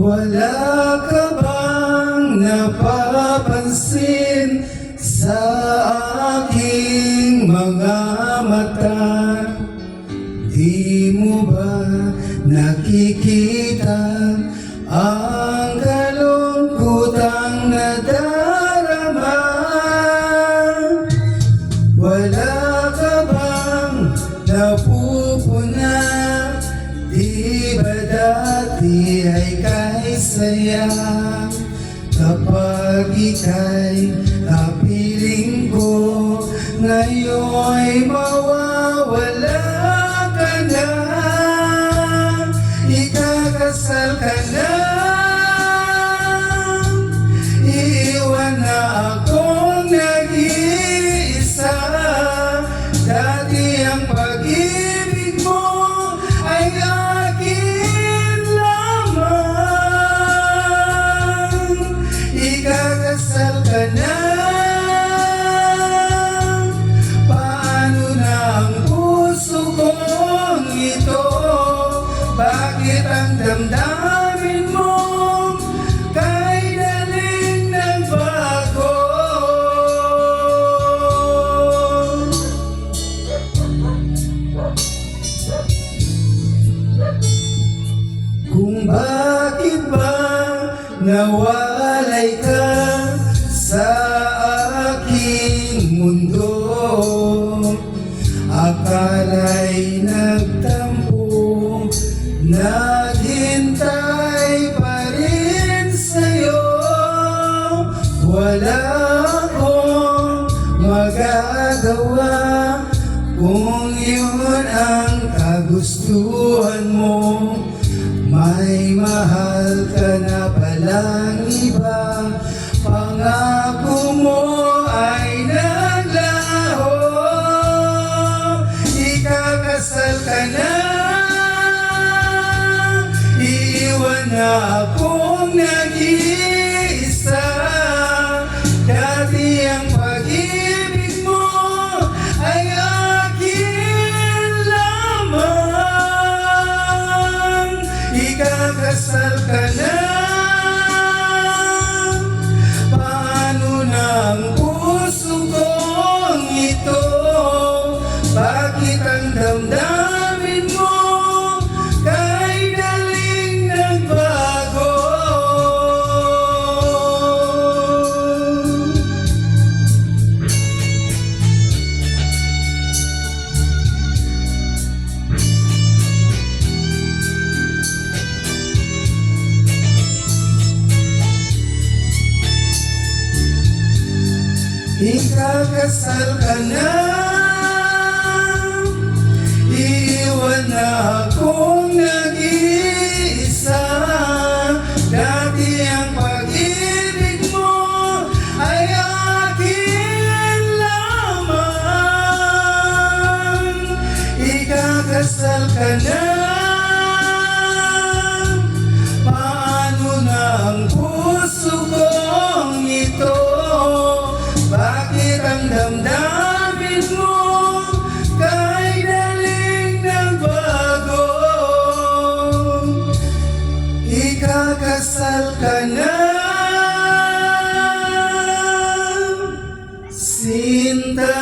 Wala ka bang napapansin sa aking mga mata? Di mo ba nakikita ang kalungkutang nadarama? Wala ka bang napupuna? Di ba dati ay kay saya? Kapag ika'y kapiling ko, ngayon'y mawawala ka na. Ikakasal ka na, iiwan na akong nag-iisa. Dati ang pag-ibig mo ay akin lamang. Ikakasal ka na, paano na ang puso kong ito? Bakit ang damdamin mo kay daling nagbago? Kung bakit ba nawalay ka sa aking mundo? Akala'y nagtampo, naghintay pa rin sa'yo. Wala akong magagawa kung yun ang kagustuhan mo. May mahal ka na palang iba, pangako mo ay naglaho. Ikakasal ka na, iiwan na akong nag-iisa. Dati ang pag-ibig mo ay akin lamang. Ikakasal ka na, paano na ang puso kong ito? Bakit ang damdamin mo kay daling nagbago? Ikakasal ka na, iiwan na akong nag-iisa. Dati ang pag-ibig mo ay akin lamang. Ikakasal ka na, paano na ang puso kong ito? Bakit ang damdamin mo kay daling nagbago? Ikakasal ka na, Sinta.